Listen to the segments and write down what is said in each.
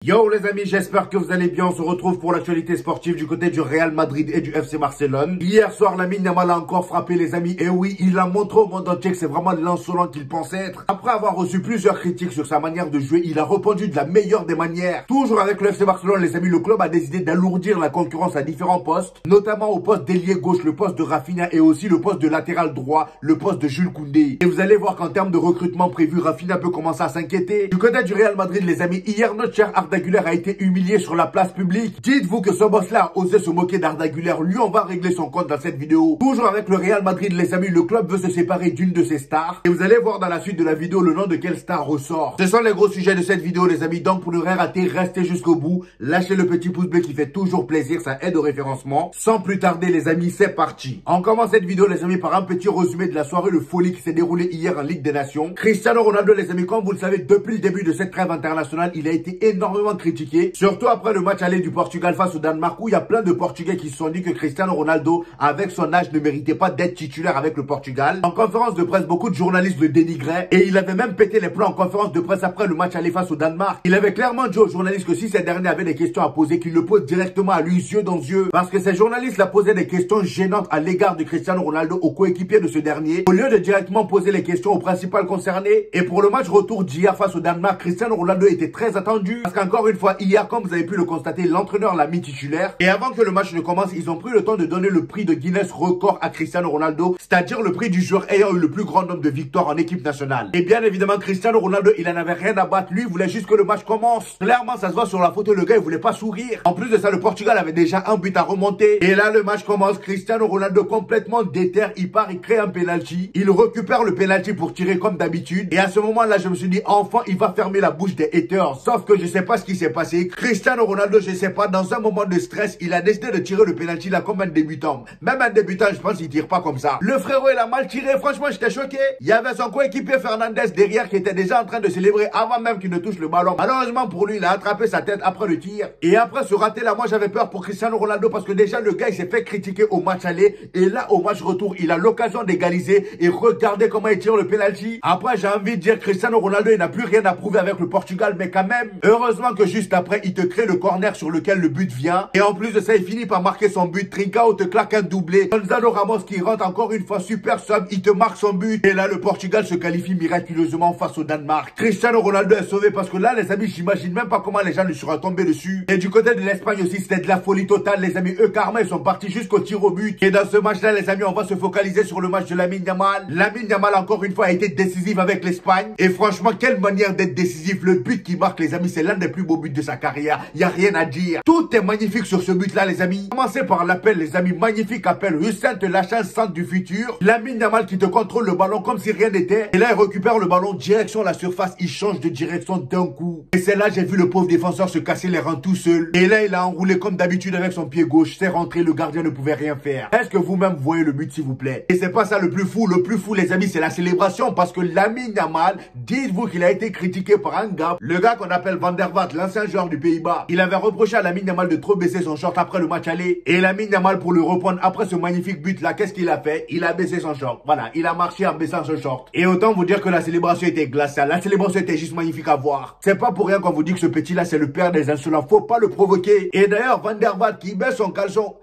Yo les amis, j'espère que vous allez bien. On se retrouve pour l'actualité sportive du côté du Real Madrid et du FC Barcelone. Hier soir, Lamine Yamal a encore frappé les amis. Et oui, il a montré au monde entier que c'est vraiment l'insolent qu'il pensait être. Après avoir reçu plusieurs critiques sur sa manière de jouer, il a répondu de la meilleure des manières. Toujours avec le FC Barcelone, les amis, le club a décidé d'alourdir la concurrence à différents postes, notamment au poste d'ailier gauche, le poste de Rafinha et aussi le poste de latéral droit, le poste de Jules Koundé. Et vous allez voir qu'en termes de recrutement prévu, Rafinha peut commencer à s'inquiéter. Du côté du Real Madrid, les amis, hier, notre cher Arda Güler a été humilié sur la place publique. Dites-vous que ce boss-là a osé se moquer d'Arda Güler. Lui, on va régler son compte dans cette vidéo. Toujours avec le Real Madrid, les amis, le club veut se séparer d'une de ses stars. Et vous allez voir dans la suite de la vidéo le nom de quelle star ressort. Ce sont les gros sujets de cette vidéo, les amis. Donc, pour ne rien rater, restez jusqu'au bout. Lâchez le petit pouce bleu qui fait toujours plaisir. Ça aide au référencement. Sans plus tarder, les amis, c'est parti. On commence cette vidéo, les amis, par un petit résumé de la soirée de folie qui s'est déroulée hier en Ligue des Nations. Cristiano Ronaldo, les amis, comme vous le savez, depuis le début de cette trêve internationale, il a été énormément critiqué. Surtout après le match aller du Portugal face au Danemark où il y a plein de Portugais qui se sont dit que Cristiano Ronaldo, avec son âge, ne méritait pas d'être titulaire avec le Portugal. En conférence de presse, beaucoup de journalistes le dénigraient et il avait même pété les plombs en conférence de presse après le match aller face au Danemark. Il avait clairement dit aux journalistes que si ces derniers avaient des questions à poser, qu'ils le posent directement à lui, yeux dans yeux. Parce que ces journalistes là posaient des questions gênantes à l'égard de Cristiano Ronaldo, aux coéquipiers de ce dernier, au lieu de directement poser les questions aux principales concernées. Et pour le match retour d'hier face au Danemark, Cristiano Ronaldo était très attendu. Parce qu'encore une fois, hier, comme vous avez pu le constater, l'entraîneur l'a mis titulaire. Et avant que le match ne commence, ils ont pris le temps de donner le prix de Guinness record à Cristiano Ronaldo, c'est-à-dire le prix du joueur ayant eu le plus grand nombre de victoires en équipe nationale. Et bien évidemment, Cristiano Ronaldo, il en avait rien à battre. Lui, il voulait juste que le match commence. Clairement, ça se voit sur la photo, le gars, il voulait pas sourire. En plus de ça, le Portugal avait déjà un but à remonter. Et là, le match commence. Cristiano Ronaldo complètement déter. Il part, il crée un penalty. Il récupère le penalty pour tirer comme d'habitude. Et à ce moment-là, je me suis dit, enfin, il va fermer la bouche des haters. Sauf que je sais pas ce qui s'est passé. Cristiano Ronaldo, je sais pas, dans un moment de stress, il a décidé de tirer le penalty là comme un débutant. Même un débutant, je pense qu'il tire pas comme ça. Le frérot, il a mal tiré. Franchement, j'étais choqué. Il y avait son coéquipier Fernandez derrière qui était déjà en train de célébrer avant même qu'il ne touche le ballon. Malheureusement pour lui, il a attrapé sa tête après le tir. Et après ce raté là, moi j'avais peur pour Cristiano Ronaldo parce que déjà le gars il s'est fait critiquer au match aller. Et là au match retour, il a l'occasion d'égaliser. Et regardez comment il tire le penalty. Après, j'ai envie de dire Cristiano Ronaldo, il n'a plus rien à prouver avec le Portugal. Mais quand même, heureusement que juste après, il te crée le corner sur lequel le but vient. Et en plus de ça, il finit par marquer son but. Trincao te claque un doublé. Gonzalo Ramos qui rentre encore une fois super sub. Il te marque son but. Et là, le Portugal se qualifie miraculeusement face au Danemark. Cristiano Ronaldo est sauvé parce que là, les amis, j'imagine même pas comment les gens lui seraient tombés dessus. Et du côté de l'Espagne aussi, c'était de la folie totale, les amis. Eux, karma, ils sont partis jusqu'au tir au but. Et dans ce match-là, les amis, on va se focaliser sur le match de Lamine Yamal. Lamine Yamal, encore une fois, a été décisif avec l'Espagne. Et franchement, quelle manière d'être décisif. Le but qu'il marque, les amis, c'est l'un des plus beaux buts de sa carrière. Il n'y a rien à dire. Tout est magnifique sur ce but-là, les amis. Commencez par l'appel, les amis. Magnifique appel. Hussein te lâche un centre du futur. Lamine Yamal qui te contrôle le ballon comme si rien n'était. Et là, il récupère le ballon direction la surface. Il change de direction d'un coup. Et c'est là, j'ai vu le pauvre défenseur se casser les reins tout seul. Et là, il a enroulé comme d'habitude avec son pied gauche. C'est rentré. Le gardien ne pouvait rien faire. Est-ce que vous-même voyez le but, s'il vous plaît? Et c'est pas ça le plus fou. Le plus fou, les amis, c'est la célébration. Parce que Lamine Yamal, dites-vous qu'il a été critiqué par un gars. Le gars qu'on appelle Van der Vaart, l'ancien joueur du Pays-Bas. Il avait reproché à Lamine Yamal de trop baisser son short après le match aller. Et Lamine Yamal, pour le reprendre après ce magnifique but là, qu'est-ce qu'il a fait? Il a baissé son short. Voilà, il a marché en baissant son short. Et autant vous dire que la célébration était glaciale. La célébration était juste magnifique à voir. C'est pas pour rien qu'on vous dit que ce petit là, c'est le père des insolents. Faut pas le provoquer. Et d'ailleurs, Van der Vaart qui baisse son caleçon.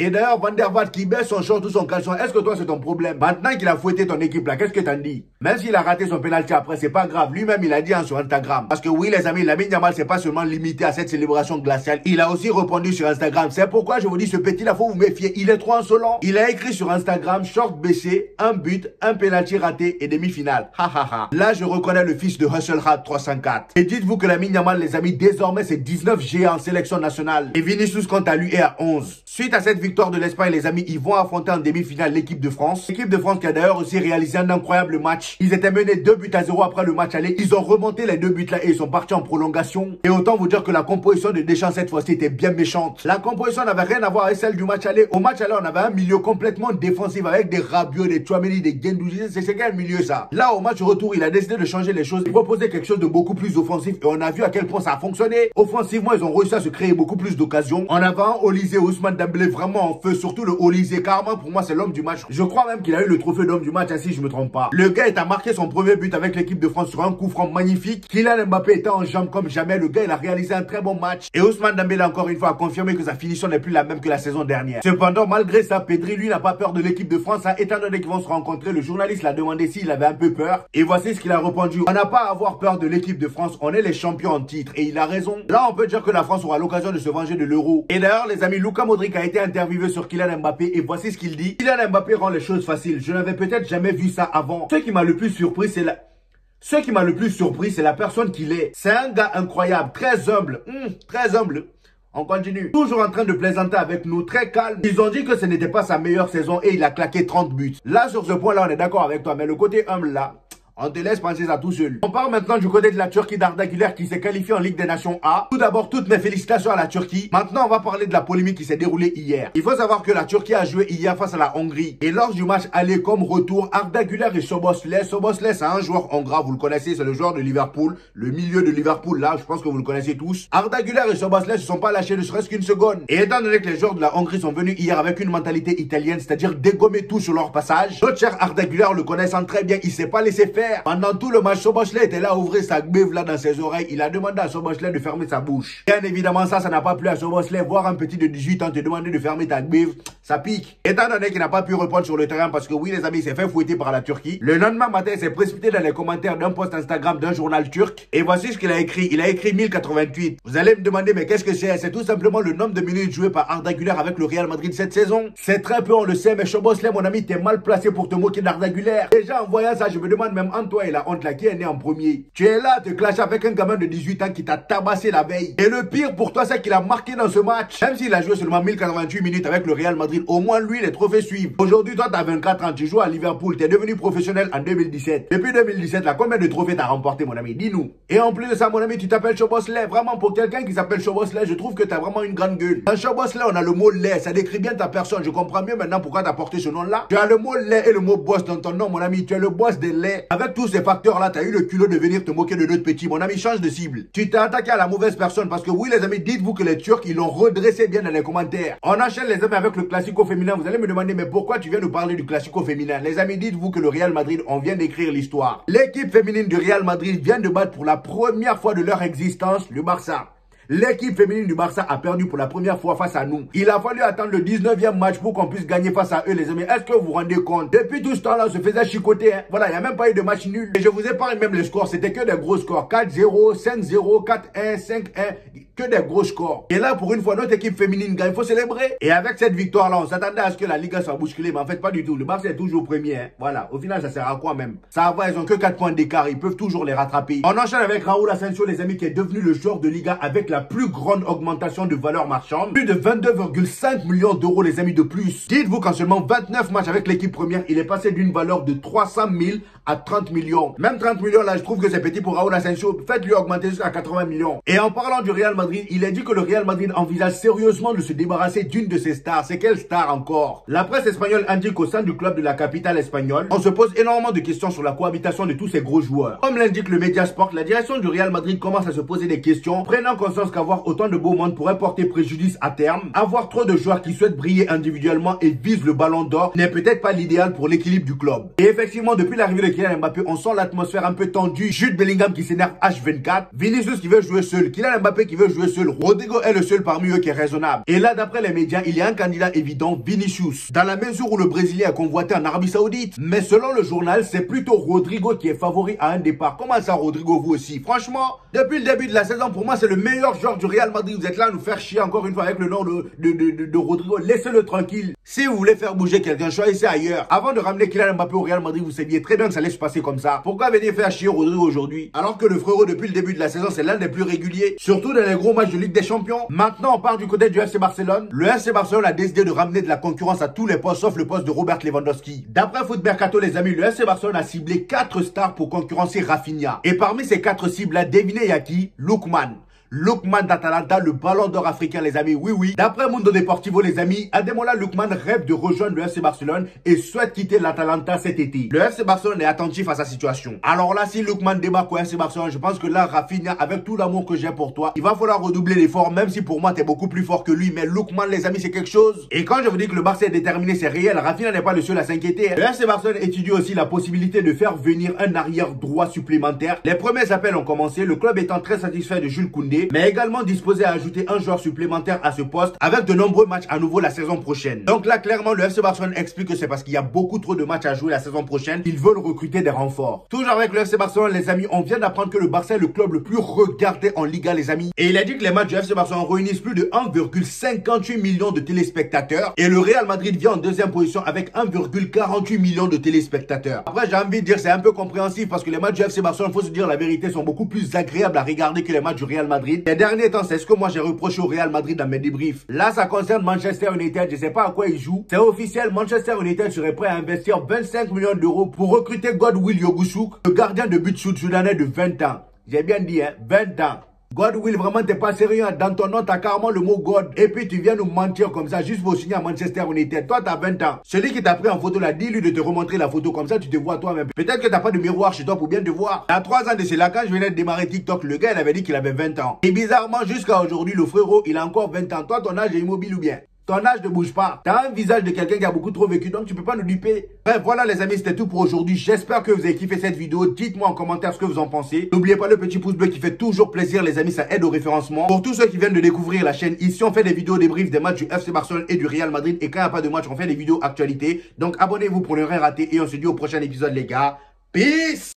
Et d'ailleurs, Van der Vaart qui baisse son short ou son caleçon, est-ce que toi c'est ton problème? Maintenant qu'il a fouetté ton équipe là, qu'est-ce que t'en dis? Même s'il a raté son penalty après, c'est pas grave. Lui-même, il a dit sur Instagram. Parce que oui, les amis, Lamine Yamal, c'est pas seulement limité à cette célébration glaciale. Il a aussi répondu sur Instagram. C'est pourquoi je vous dis, ce petit là, faut vous méfier. Il est trop insolent. Il a écrit sur Instagram, short baissé, un but, un penalty raté et demi-finale. Ha ha ha. Là, je reconnais le fils de Husselrad 304. Et dites-vous que Lamine Yamal, les amis, désormais, c'est 19 G en sélection nationale. Et Vinicius, quant à lui, est à 11. Suite à cette victoire de l'Espagne, les amis, ils vont affronter en demi-finale l'équipe de France. L'équipe de France qui a d'ailleurs aussi réalisé un incroyable match. Ils étaient menés 2-0 après le match aller. Ils ont remonté les 2 buts là et ils sont partis en prolongation. Et autant vous dire que la composition de Deschamps cette fois-ci était bien méchante. La composition n'avait rien à voir avec celle du match aller. Au match aller, on avait un milieu complètement défensif avec des Rabiot, des Tchouaméni, des Guendouzi. C'est quel milieu ça? Là, au match retour, il a décidé de changer les choses. Il proposait quelque chose de beaucoup plus offensif et on a vu à quel point ça a fonctionné. Offensivement, ils ont réussi à se créer beaucoup plus d'occasions. En avant, Olysée, Ousmane Dembélé Dembélé vraiment en feu, surtout le Olysée. Carrément, pour moi, c'est l'homme du match. Je crois même qu'il a eu le trophée d'homme du match, si je me trompe pas. Le gars est à marquer son premier but avec l'équipe de France sur un coup franc magnifique. Kylian Mbappé était en jambes comme jamais. Le gars, il a réalisé un très bon match. Et Ousmane Dembélé, encore une fois, a confirmé que sa finition n'est plus la même que la saison dernière. Cependant, malgré ça, Pedri, lui, n'a pas peur de l'équipe de France. Étant donné qu'ils vont se rencontrer, le journaliste l'a demandé s'il avait un peu peur. Et voici ce qu'il a répondu. On n'a pas à avoir peur de l'équipe de France. On est les champions en titre. Et il a raison. Là, on peut dire que la France aura l'occasion de se venger de l'Euro. Et d'ailleurs, les amis, Luka Modric a été interviewé sur Kylian Mbappé. Et voici ce qu'il dit. Kylian Mbappé rend les choses faciles. Je n'avais peut-être jamais vu ça avant. Ce qui m'a le plus surpris, c'est la personne qu'il est. C'est un gars incroyable, très humble. Très humble. On continue. Toujours en train de plaisanter avec nous, très calme. Ils ont dit que ce n'était pas sa meilleure saison et il a claqué 30 buts. Là, sur ce point-là, on est d'accord avec toi. Mais le côté humble, là, on te laisse penser ça tout seul. On part maintenant du côté de la Turquie d'Arda Güler qui s'est qualifié en Ligue des Nations A. Tout d'abord, toutes mes félicitations à la Turquie. Maintenant, on va parler de la polémique qui s'est déroulée hier. Il faut savoir que la Turquie a joué hier face à la Hongrie. Et lors du match aller comme retour, Arda Güler et Szoboszlai. Szoboszlai, c'est un joueur hongrois, vous le connaissez, c'est le joueur de Liverpool. Le milieu de Liverpool, là, je pense que vous le connaissez tous. Arda Güler et Szoboszlai se sont pas lâchés ne serait-ce qu'une seconde. Et étant donné que les joueurs de la Hongrie sont venus hier avec une mentalité italienne, c'est-à-dire dégommer tout sur leur passage, notre cher Arda Güler, le connaissant très bien, il s'est pas laissé faire. Pendant tout le match, Szoboszlai était là à ouvrir sa gbève là dans ses oreilles. Il a demandé à Szoboszlai de fermer sa bouche. Bien évidemment, ça n'a pas plu à Szoboszlai. Voir un petit de 18 ans te demander de fermer ta gbève, ça pique. Étant donné qu'il n'a pas pu répondre sur le terrain parce que oui, les amis, il s'est fait fouetter par la Turquie. Le lendemain matin, il s'est précipité dans les commentaires d'un post Instagram d'un journal turc. Et voici ce qu'il a écrit. Il a écrit 1088. Vous allez me demander, mais qu'est-ce que c'est? C'est tout simplement le nombre de minutes jouées par Arda Güler avec le Real Madrid cette saison. C'est très peu, on le sait, mais Szoboszlai, mon ami, t'es mal placé pour te moquer d'Arda Güler. Déjà, en voyant ça, je me demande même en toi et la honte là, qui est né en premier. Tu es là à te clasher avec un gamin de 18 ans qui t'a tabassé la veille. Et le pire pour toi, c'est qu'il a marqué dans ce match. Même s'il a joué seulement 1088 minutes avec le Real Madrid, au moins lui, les trophées suivent. Aujourd'hui, toi, t'as 24 ans, tu joues à Liverpool, t'es devenu professionnel en 2017. Depuis 2017, là, combien de trophées t'as remporté, mon ami? Dis-nous. Et en plus de ça, mon ami, tu t'appelles Szoboszlai. Vraiment, pour quelqu'un qui s'appelle Szoboszlai, je trouve que t'as vraiment une grande gueule. Dans Szoboszlai, on a le mot lait. Ça décrit bien ta personne. Je comprends mieux maintenant pourquoi t'as porté ce nom-là. Tu as le mot lait et le mot boss dans ton nom, mon ami. Tu es le boss des laits. Avec tous ces facteurs-là, t'as eu le culot de venir te moquer de notre petit. Mon ami, change de cible. Tu t'es attaqué à la mauvaise personne parce que oui, les amis, dites-vous que les Turcs, ils l'ont redressé bien dans les commentaires. On enchaîne, les amis, avec le classico féminin. Vous allez me demander, mais pourquoi tu viens nous parler du classico féminin? Les amis, dites-vous que le Real Madrid, on vient d'écrire l'histoire. L'équipe féminine du Real Madrid vient de battre pour la première fois de leur existence le Barça. L'équipe féminine du Barça a perdu pour la première fois face à nous. Il a fallu attendre le 19e match pour qu'on puisse gagner face à eux, les amis. Est-ce que vous vous rendez compte? Depuis tout ce temps-là, on se faisait chicoter. Hein. Voilà, il n'y a même pas eu de match nul. Et je vous épargne même les scores. C'était que des gros scores. 4-0, 5-0, 4-1, 5-1. Que des gros scores. Et là, pour une fois, notre équipe féminine gagne. Il faut célébrer. Et avec cette victoire-là, on s'attendait à ce que la Liga soit bousculée. Mais en fait, pas du tout. Le Barça est toujours premier. Hein. Voilà. Au final, ça sert à quoi même? Ça va, ils ont que 4 points d'écart. Ils peuvent toujours les rattraper. On enchaîne avec Raúl Asensio, les amis, qui est devenu le joueur de Liga avec la plus grande augmentation de valeur marchande. Plus de 22,5 millions d'euros, les amis, de plus. Dites-vous qu'en seulement 29 matchs avec l'équipe première, il est passé d'une valeur de 300 000 à 30 millions. Même 30 millions, là, je trouve que c'est petit pour Raúl Asensio. Faites-lui augmenter jusqu'à 80 millions. Et en parlant du Real Madrid, il a dit que le Real Madrid envisage sérieusement de se débarrasser d'une de ses stars. C'est quelle star encore? La presse espagnole indique au sein du club de la capitale espagnole, on se pose énormément de questions sur la cohabitation de tous ces gros joueurs. Comme l'indique le Mediasport, la direction du Real Madrid commence à se poser des questions, prenant conscience qu'avoir autant de beau monde pourrait porter préjudice à terme. Avoir trop de joueurs qui souhaitent briller individuellement et visent le ballon d'or n'est peut-être pas l'idéal pour l'équilibre du club. Et effectivement, depuis l'arrivée de Kylian Mbappé, on sent l'atmosphère un peu tendue. Jude Bellingham qui s'énerve H24, Vinicius qui veut jouer seul, Kylian Mbappé qui veut jouer seul, Rodrigo est le seul parmi eux qui est raisonnable. Et là, d'après les médias, il y a un candidat évident, Vinicius, dans la mesure où le Brésilien est convoité en Arabie Saoudite. Mais selon le journal, c'est plutôt Rodrigo qui est favori à un départ. Comment ça, Rodrigo, vous aussi? Franchement, depuis le début de la saison, pour moi, c'est le meilleur joueur du Real Madrid. Vous êtes là à nous faire chier encore une fois avec le nom de Rodrigo. Laissez-le tranquille. Si vous voulez faire bouger quelqu'un, choisissez ailleurs. Avant de ramener Kylian Mbappé au Real Madrid, vous saviez très bien que ça allait se passer comme ça. Pourquoi venir faire chier Rodrigo aujourd'hui? Alors que le frérot, depuis le début de la saison, c'est l'un des plus réguliers. Surtout dans les gros matchs de Ligue des Champions. Maintenant, on part du côté du FC Barcelone. Le FC Barcelone a décidé de ramener de la concurrence à tous les postes, sauf le poste de Robert Lewandowski. D'après Foot Mercato, les amis, le FC Barcelone a ciblé 4 stars pour concurrencer Rafinha. Et parmi ces 4 cibles-là, devinez y'a qui? Lookman. Lookman d'Atalanta, le ballon d'or africain, les amis. Oui, oui. D'après Mundo Deportivo, les amis, Ademola Lookman rêve de rejoindre le FC Barcelone et souhaite quitter l'Atalanta cet été. Le FC Barcelone est attentif à sa situation. Alors là, si Lookman débarque au FC Barcelone, je pense que là, Rafinha, avec tout l'amour que j'ai pour toi, il va falloir redoubler l'effort, même si pour moi, t'es beaucoup plus fort que lui. Mais Lookman, les amis, c'est quelque chose. Et quand je vous dis que le Barça est déterminé, c'est réel. Rafinha n'est pas le seul à s'inquiéter. Le FC Barcelone étudie aussi la possibilité de faire venir un arrière droit supplémentaire. Les premiers appels ont commencé, le club étant très satisfait de Jules Koundé, mais également disposé à ajouter un joueur supplémentaire à ce poste avec de nombreux matchs à nouveau la saison prochaine. Donc là, clairement, le FC Barcelone explique que c'est parce qu'il y a beaucoup trop de matchs à jouer la saison prochaine qu'ils veulent recruter des renforts. Toujours avec le FC Barcelone, les amis, on vient d'apprendre que le Barça est le club le plus regardé en Liga, les amis. Et il a dit que les matchs du FC Barcelone réunissent plus de 1,58 million de téléspectateurs. Et le Real Madrid vient en deuxième position avec 1,48 million de téléspectateurs. Après, j'ai envie de dire, c'est un peu compréhensif parce que les matchs du FC Barcelone, faut se dire la vérité, sont beaucoup plus agréables à regarder que les matchs du Real Madrid. Ces derniers temps, c'est ce que moi j'ai reproché au Real Madrid dans mes débriefs. Là, ça concerne Manchester United, je sais pas à quoi ils jouent. C'est officiel, Manchester United serait prêt à investir 25 millions d'euros pour recruter Godwill Yogouchouk, le gardien de but sud-soudanais de 20 ans. J'ai bien dit, hein, 20 ans. Godwill, vraiment, t'es pas sérieux. Dans ton nom, t'as carrément le mot God. Et puis, tu viens nous mentir comme ça, juste pour signer à Manchester United. Toi, t'as 20 ans. Celui qui t'a pris en photo là, dis-lui de te remontrer la photo comme ça, tu te vois toi-même. Peut-être que t'as pas de miroir chez toi pour bien te voir. Il y a 3 ans de cela, quand je venais de démarrer TikTok, le gars, il avait dit qu'il avait 20 ans. Et bizarrement, jusqu'à aujourd'hui, le frérot, il a encore 20 ans. Toi, ton âge est immobile ou bien? Ton âge ne bouge pas. T'as un visage de quelqu'un qui a beaucoup trop vécu, donc tu peux pas nous duper. Bref, voilà les amis, c'était tout pour aujourd'hui. J'espère que vous avez kiffé cette vidéo. Dites-moi en commentaire ce que vous en pensez. N'oubliez pas le petit pouce bleu qui fait toujours plaisir, les amis, ça aide au référencement. Pour tous ceux qui viennent de découvrir la chaîne, ici on fait des vidéos débriefs des matchs du FC Barcelone et du Real Madrid. Et quand il n'y a pas de match, on fait des vidéos actualité. Donc abonnez-vous pour ne rien rater et on se dit au prochain épisode, les gars. Peace!